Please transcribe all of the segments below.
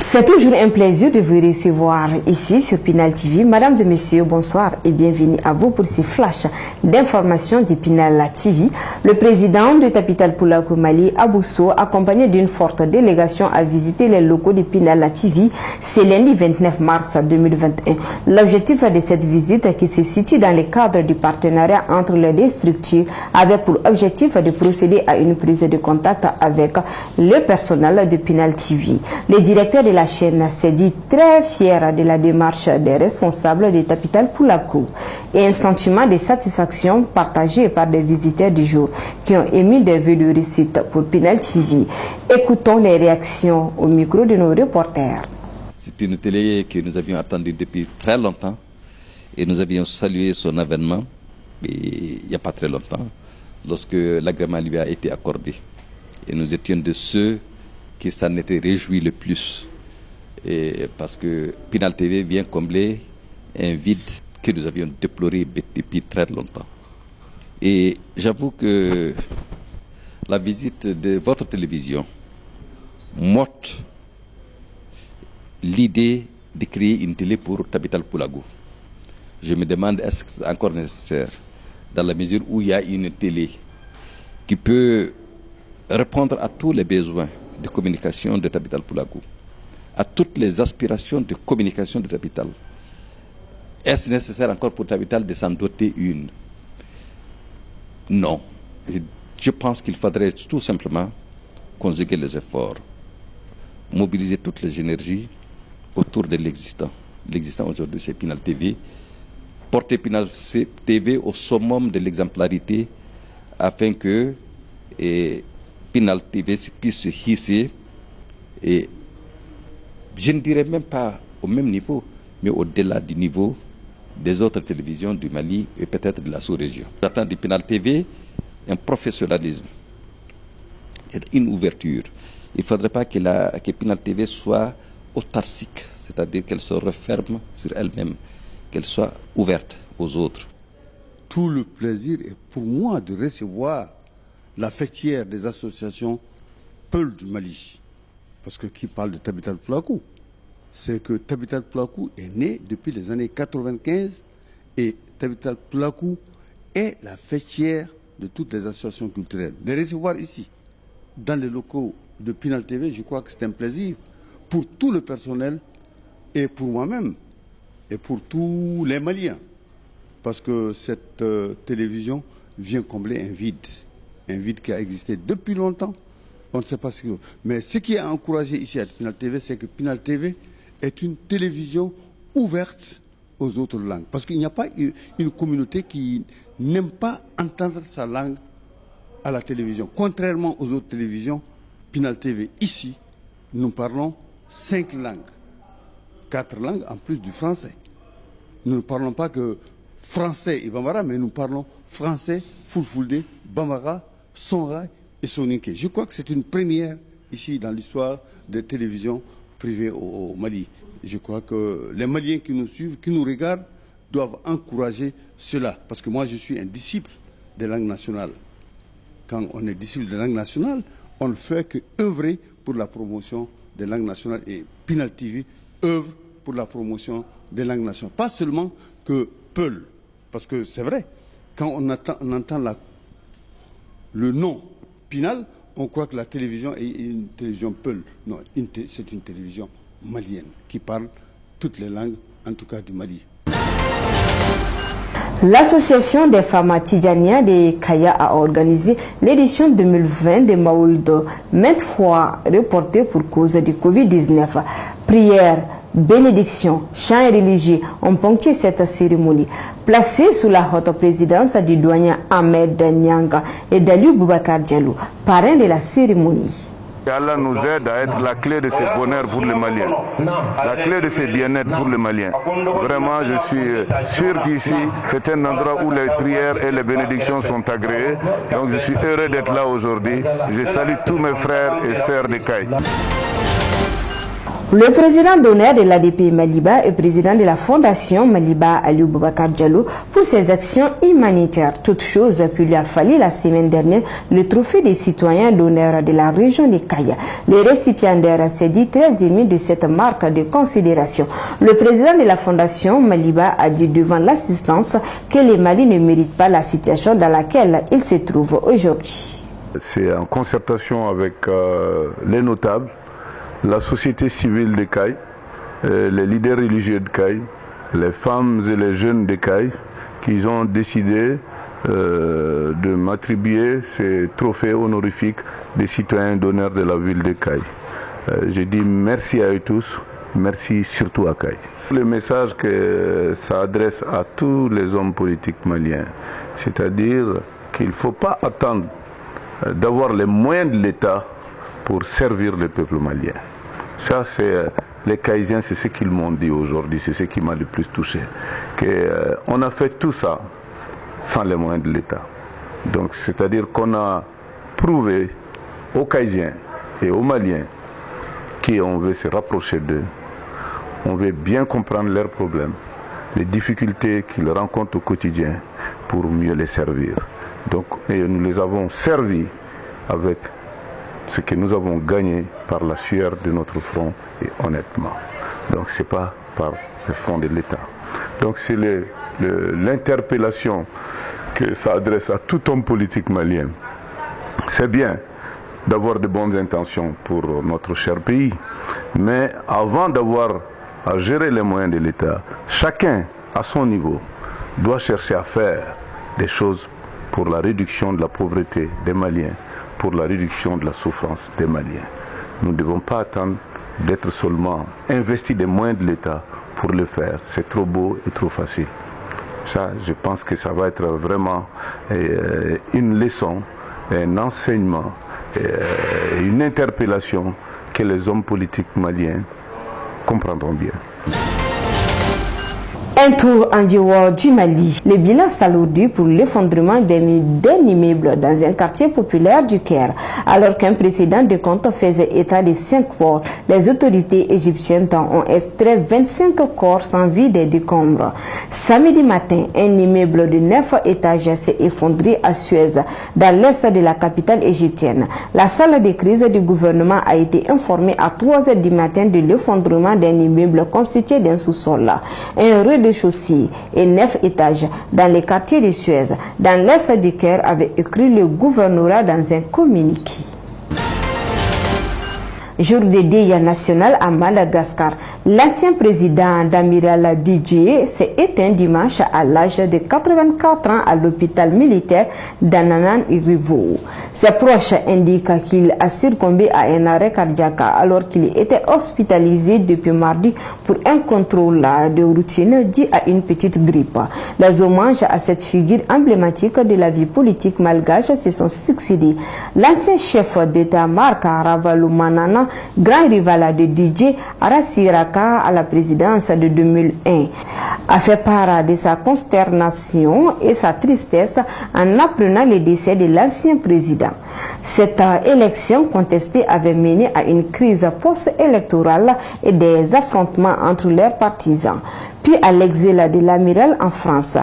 C'est toujours un plaisir de vous recevoir ici sur Pinal TV. Mesdames et messieurs, bonsoir et bienvenue à vous pour ces flashs d'informations de Pinal TV. Le président de Tapital Poulakou Mali, Abousso, accompagné d'une forte délégation, a visité les locaux de Pinal TV ce lundi 29 mars 2021. L'objectif de cette visite, qui se situe dans le cadre du partenariat entre les deux structures, avait pour objectif de procéder à une prise de contact avec le personnel de Pinal TV. Le directeur de la chaîne s'est dit très fier de la démarche des responsables de Tapital Poulakou et un sentiment de satisfaction partagé par des visiteurs du jour qui ont émis des vœux de réussite pour Pinal TV. Écoutons les réactions au micro de nos reporters. C'est une télé que nous avions attendue depuis très longtemps et nous avions salué son avènement il n'y a pas très longtemps lorsque l'agrément lui a été accordé. Et nous étions de ceux qui s'en étaient réjouis le plus. Et parce que Pinal TV vient combler un vide que nous avions déploré depuis très longtemps. Et j'avoue que la visite de votre télévision montre l'idée de créer une télé pour Tapital Poulakou. Je me demande, est-ce que c'est encore nécessaire, dans la mesure où il y a une télé qui peut répondre à tous les besoins de communication de Tapital Poulakou, à toutes les aspirations de communication de Tapital. Est-ce nécessaire encore pour Tapital de s'en doter une? Non. Je pense qu'il faudrait tout simplement conjuguer les efforts, mobiliser toutes les énergies autour de l'existant. L'existant aujourd'hui, c'est Pinal TV. Porter Pinal TV au summum de l'exemplarité afin que Pinal TV puisse se hisser, et je ne dirais même pas au même niveau, mais au-delà du niveau des autres télévisions du Mali et peut-être de la sous-région. J'attends de Pinal TV un professionnalisme, une ouverture. Il ne faudrait pas que Pinal TV soit autarcique, c'est-à-dire qu'elle se referme sur elle-même, qu'elle soit ouverte aux autres. Tout le plaisir est pour moi de recevoir la fêtière des associations Peul du Mali. Parce que qui parle de Tapital Poulakou, c'est que Tapital Poulakou est né depuis les années 95 et Tapital Poulakou est la fêtière de toutes les associations culturelles. Les recevoir ici, dans les locaux de Pinal TV, je crois que c'est un plaisir pour tout le personnel et pour moi-même et pour tous les Maliens. Parce que cette télévision vient combler un vide qui a existé depuis longtemps. On ne sait pas ce que... Mais ce qui a encouragé ici à Pinal TV, c'est que Pinal TV est une télévision ouverte aux autres langues. Parce qu'il n'y a pas une communauté qui n'aime pas entendre sa langue à la télévision. Contrairement aux autres télévisions, Pinal TV, ici, nous parlons 5 langues. 4 langues en plus du français. Nous ne parlons pas que français et bambara, mais nous parlons français, fulfulde, bambara, songhai et soninké. Je crois que c'est une première ici dans l'histoire des télévisions privées au Mali. Je crois que les Maliens qui nous suivent, qui nous regardent, doivent encourager cela. Parce que moi, je suis un disciple des langues nationales. Quand on est disciple des langues nationales, on ne fait que œuvrer pour la promotion des langues nationales. Et Pinal TV œuvre pour la promotion des langues nationales. Pas seulement que Peul, parce que c'est vrai, quand on entend le nom Pinal, on croit que la télévision est une télévision Peul. Non, c'est une télévision malienne qui parle toutes les langues, en tout cas du Mali. L'association des femmes tidjaniennes de Kaya a organisé l'édition 2020 de Maoulid, maintes fois reportée pour cause du Covid-19. Prières, bénédictions, chants religieux ont ponctué cette cérémonie. Placée sous la haute présidence du doyen Ahmed Nyanga et d'Aliou Boubacar Diallo, parrain de la cérémonie. Allah nous aide à être la clé de ce bonheur pour les Maliens, la clé de ce bien-être pour les Maliens. Vraiment, je suis sûr qu'ici, c'est un endroit où les prières et les bénédictions sont agréées. Donc je suis heureux d'être là aujourd'hui. Je salue tous mes frères et sœurs de Caille. Le président d'honneur de l'ADP Maliba et président de la fondation Maliba Aliou Boubacar Diallo pour ses actions humanitaires. Toute chose qui lui a fallu la semaine dernière le trophée des citoyens d'honneur de la région de Kaya. Le récipiendaire s'est dit très ému de cette marque de considération. Le président de la fondation Maliba a dit devant l'assistance que le Mali ne mérite pas la situation dans laquelle il se trouve aujourd'hui. C'est en concertation avec les notables, la société civile de Caille, les leaders religieux de Caille, les femmes et les jeunes de Caille, qui ont décidé de m'attribuer ces trophées honorifiques des citoyens d'honneur de la ville de Caille. Je dis merci à eux tous, merci surtout à Caille. Le message que ça adresse à tous les hommes politiques maliens, c'est-à-dire qu'il ne faut pas attendre d'avoir les moyens de l'État pour servir le peuple malien. Ça, c'est les Caïsiens, c'est ce qu'ils m'ont dit aujourd'hui, c'est ce qui m'a le plus touché. On a fait tout ça sans les moyens de l'État. Donc, c'est-à-dire qu'on a prouvé aux Caïsiens et aux Maliens qu'on veut se rapprocher d'eux, on veut bien comprendre leurs problèmes, les difficultés qu'ils rencontrent au quotidien pour mieux les servir. Donc, et nous les avons servis avec ce que nous avons gagné par la sueur de notre front et honnêtement. Donc ce n'est pas par le fonds de l'État. Donc c'est l'interpellation que ça adresse à tout homme politique malien. C'est bien d'avoir de bonnes intentions pour notre cher pays, mais avant d'avoir à gérer les moyens de l'État, chacun à son niveau doit chercher à faire des choses pour la réduction de la pauvreté des Maliens, pour la réduction de la souffrance des Maliens. Nous ne devons pas attendre d'être seulement investis des moyens de l'État pour le faire. C'est trop beau et trop facile. Ça, je pense que ça va être vraiment une leçon, un enseignement, une interpellation que les hommes politiques maliens comprendront bien. Un tour en dehors du Mali. Le bilan s'alourdit pour l'effondrement d'un immeuble dans un quartier populaire du Caire. Alors qu'un précédent de compte faisait état de 5 corps, les autorités égyptiennes ont extrait 25 corps sans vie des décombres. Samedi matin, un immeuble de 9 étages s'est effondré à Suez, dans l'est de la capitale égyptienne. La salle de crise du gouvernement a été informée à 3 h du matin de l'effondrement d'un immeuble constitué d'un sous-sol. Un rez-de-chaussée et 9 étages dans les quartiers de Suez, dans l'est du Caire, avait écrit le gouvernorat dans un communiqué. Jour de deuil national à Madagascar. L'ancien président d'Amiral Didier s'est éteint dimanche à l'âge de 84 ans à l'hôpital militaire d'Ananarivo. Ses proches indiquent qu'il a succombé à un arrêt cardiaque alors qu'il était hospitalisé depuis mardi pour un contrôle de routine dû à une petite grippe. Les hommages à cette figure emblématique de la vie politique malgache se sont succédés. L'ancien chef d'État Marc Ravalomanana, grand rival de Didier Arasiraka à la présidence de 2001, a fait part de sa consternation et sa tristesse en apprenant le décès de l'ancien président. Cette élection contestée avait mené à une crise post-électorale et des affrontements entre leurs partisans, puis à l'exil de l'amiral en France.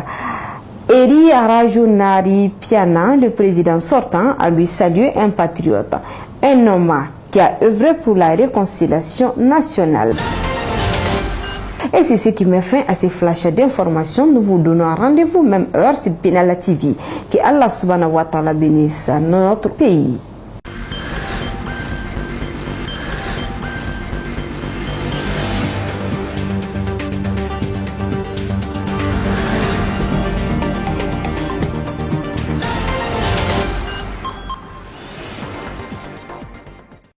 Eri Rajonari Piana, le président sortant, a lui salué un patriote, un homme qui a œuvré pour la réconciliation nationale. Et c'est ce qui met fin à ces flashs d'informations. Nous vous donnons rendez-vous même heure sur Pinala TV. Que Allah subhanahu wa ta'ala bénisse notre pays.